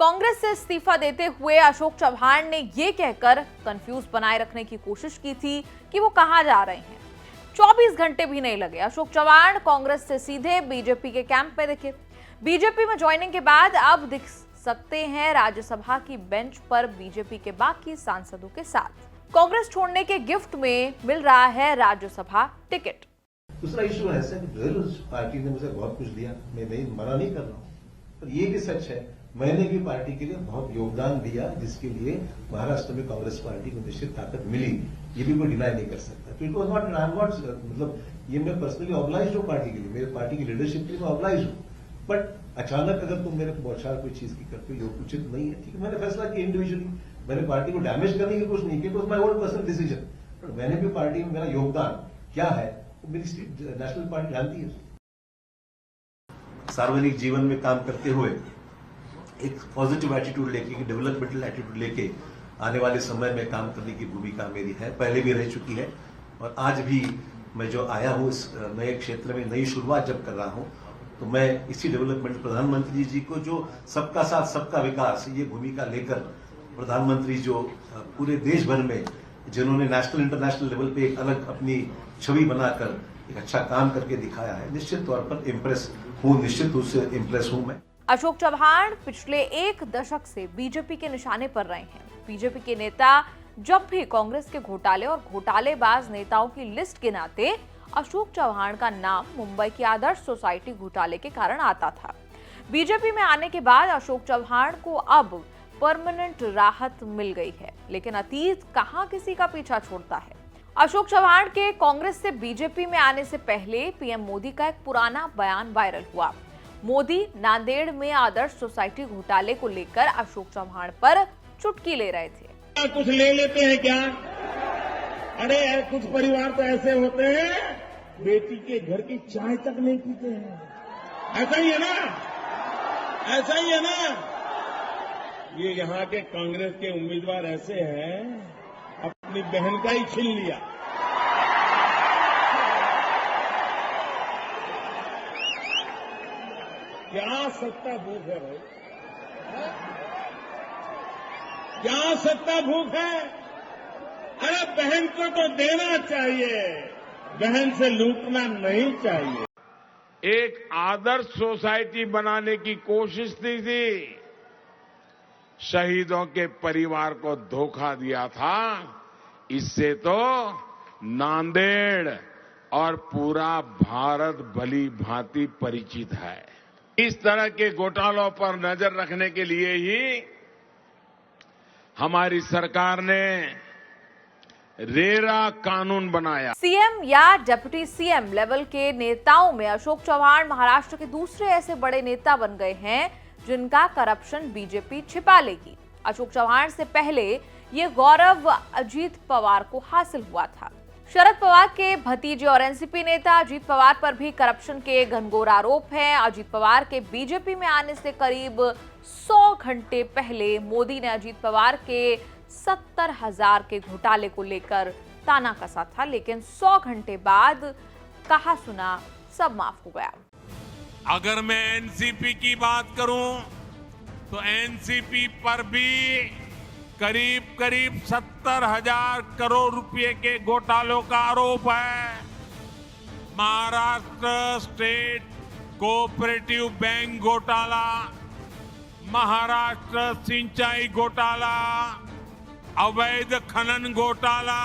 कांग्रेस से इस्तीफा देते हुए अशोक चव्हाण ने ये कहकर कंफ्यूज बनाए रखने की कोशिश की थी कि वो कहां जा रहे हैं। 24 घंटे भी नहीं लगे, अशोक चव्हाण कांग्रेस से सीधे बीजेपी के कैंप में दिखे। बीजेपी में ज्वाइनिंग के बाद अब दिख सकते हैं राज्यसभा की बेंच पर बीजेपी के बाकी सांसदों के साथ। कांग्रेस छोड़ने के गिफ्ट में मिल रहा है राज्यसभा टिकट। दूसरा इशू ऐसा है कि पार्टी ने मुझे बहुत कुछ दिया, मैं नहीं मना नहीं कर रहा हूं, पर ये भी सच है मैंने भी पार्टी के लिए बहुत योगदान दिया, जिसके लिए महाराष्ट्र में कांग्रेस पार्टी को निश्चित ताकत मिली, ये भी कोई डिनाई नहीं कर सकता। तो इट वॉज नॉट मतलब ये मैं पर्सनली ऑब्लाइज हूँ पार्टी के लिए, मेरे पार्टी की लीडरशिप के लिए मैं ऑब्लाइज हूँ, बट अचानक अगर तुम मेरे बौछार कोई चीज की करते हो उचित नहीं है। ठीक है, मैंने फैसला किया इंडिविजुअली, मैंने पार्टी को डैमेज करने की कोशिश नहीं की, it was my own personal decision, but मैंने भी पार्टी में मेरा योगदान क्या है मेरी नेशनल पार्टी जानती है। सार्वजनिक जीवन में काम करते हुए एक पॉजिटिव एटीट्यूड लेके, डेवलपमेंटल एटीट्यूड लेके आने वाले समय में काम करने की भूमिका मेरी है, पहले भी रह चुकी है और आज भी मैं जो आया हूं इस नए क्षेत्र में नई शुरुआत जब कर रहा हूं, तो मैं इसी डेवलपमेंट प्रधानमंत्री जी को जो सबका साथ सबका विकास ये भूमिका लेकर प्रधानमंत्री जो पूरे देश भर में जिन्होंने नेशनल इंटरनेशनल लेवल पे एक अलग अपनी छवि बनाकर एक अच्छा काम करके दिखाया है, निश्चित तौर पर इम्प्रेस हूं, निश्चित रूप से इम्प्रेस हूं मैं। अशोक चव्हाण पिछले एक दशक से बीजेपी के निशाने पर रहे हैं। बीजेपी के नेता जब भी कांग्रेस के घोटाले और घोटालेबाज नेताओं की लिस्ट गिनाते, अशोक चव्हाण का नाम मुंबई की आदर्श सोसाइटी घोटाले के कारण आता था। बीजेपी में आने के बाद अशोक चव्हाण को अब परमानेंट राहत मिल गई है, लेकिन अतीत कहां किसी का पीछा छोड़ता है। अशोक चव्हाण के कांग्रेस से बीजेपी में आने से पहले पीएम मोदी का एक पुराना बयान वायरल हुआ। मोदी नांदेड़ में आदर्श सोसाइटी घोटाले को लेकर अशोक चव्हाण पर चुटकी ले रहे थे। कुछ ले लेते हैं क्या? अरे कुछ परिवार तो ऐसे होते हैं बेटी के घर की चाय तक नहीं पीते हैं। ऐसा ही है ना, ऐसा ही है ना। ये यहाँ के कांग्रेस के उम्मीदवार ऐसे हैं, अपनी बहन का ही छीन लिया। क्या सत्ता भूख है भाई, क्या सत्ता भूख है? अरे बहन को तो देना चाहिए, बहन से लूटना नहीं चाहिए। एक आदर्श सोसाइटी बनाने की कोशिश थी, शहीदों के परिवार को धोखा दिया था। इससे तो नांदेड़ और पूरा भारत भली भांति परिचित है। इस तरह के घोटालों पर नजर रखने के लिए ही हमारी सरकार ने रेरा कानून बनाया। सीएम या डिप्टी सीएम लेवल के नेताओं में अशोक चव्हाण महाराष्ट्र के दूसरे ऐसे बड़े नेता बन गए हैं जिनका करप्शन बीजेपी छिपा लेगी। अशोक चव्हाण से पहले ये गौरव अजीत पवार को हासिल हुआ था। शरद पवार के भतीजे और एनसीपी नेता अजीत पवार पर भी करप्शन के घनघोर आरोप हैं। अजीत पवार के बीजेपी में आने से करीब 100 घंटे पहले मोदी ने अजीत पवार के 70,000 के घोटाले को लेकर ताना कसा था, लेकिन 100 घंटे बाद कहा सुना सब माफ हो गया। अगर मैं एनसीपी की बात करूं तो एनसीपी पर भी करीब 70,000 करोड़ रुपए के घोटालों का आरोप है। महाराष्ट्र स्टेट कोऑपरेटिव बैंक घोटाला, महाराष्ट्र सिंचाई घोटाला, अवैध खनन घोटाला,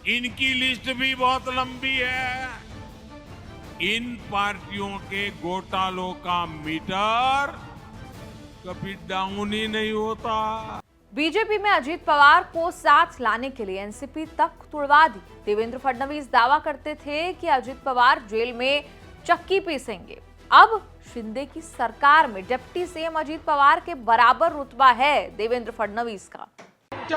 इनकी लिस्ट भी बहुत लंबी है। इन पार्टियों के घोटालों का मीटर कभी डाउन ही नहीं होता। बीजेपी में अजीत पवार को साथ लाने के लिए एनसीपी तक तुड़वा दी। देवेंद्र फडणवीस दावा करते थे कि अजीत पवार जेल में चक्की पीसेंगे। अब शिंदे की सरकार में डिप्टी सीएम अजीत पवार के बराबर रुतबा है देवेंद्र फडणवीस का।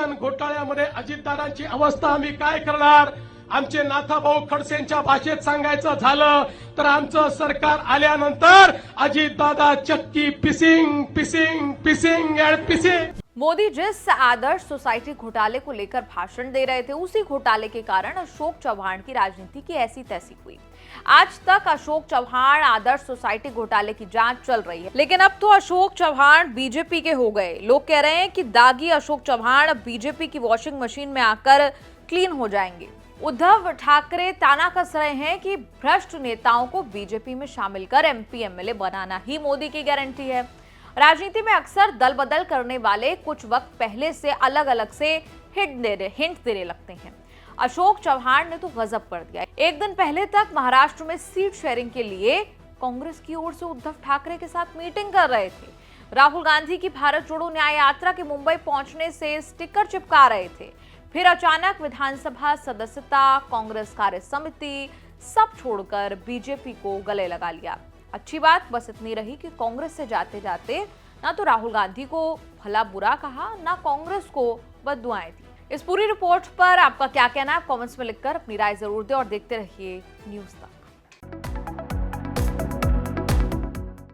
घोटाळ्यामध्ये अजितदादांची अवस्था आम्ही काय करणार? आमचे नाथाभाऊ खडसेंच्या भाषेत सांगायचं झालं तर आमचं सरकार आल्यानंतर अजितदादा चक्की पिसिंग पिसिंग पिसिंग एंड पिसिंग। मोदी जिस आदर्श सोसाइटी घोटाले को लेकर भाषण दे रहे थे, उसी घोटाले के कारण अशोक चव्हाण की राजनीति की ऐसी तैसी हुई। आज तक अशोक चौहान आदर्श सोसाइटी घोटाले की जांच चल रही है, लेकिन अब तो अशोक चौहान बीजेपी के हो गए। लोग कह रहे हैं कि दागी अशोक चौहान अब बीजेपी की वॉशिंग मशीन में आकर क्लीन हो जाएंगे। उद्धव ठाकरे ताना कस रहे हैं कि भ्रष्ट नेताओं को बीजेपी में शामिल कर एमपी एमएलए बनाना ही मोदी की गारंटी है। राजनीति में अक्सर दल बदल करने वाले कुछ वक्त पहले से अलग अलग से हिंट देने लगते हैं। अशोक चौहान ने तो गजब कर दिया। एक दिन पहले तक महाराष्ट्र में सीट शेयरिंग के लिए कांग्रेस की ओर से उद्धव ठाकरे के साथ मीटिंग कर रहे थे। राहुल गांधी की भारत जोड़ो न्याय यात्रा के मुंबई पहुंचने से स्टिकर चिपका रहे थे। फिर अचानक विधानसभा सदस्यता, कांग्रेस कार्य समिति सब छोड़कर बीजेपी को गले लगा लिया। अच्छी बात बस इतनी रही कि कांग्रेस से जाते जाते ना तो राहुल गांधी को भला बुरा कहा, ना कांग्रेस को बद्दुआएं दी। इस पूरी रिपोर्ट पर आपका क्या कहना है? आप कमेंट्स में लिखकर अपनी राय जरूर दें और देखते रहिए न्यूज़ तक।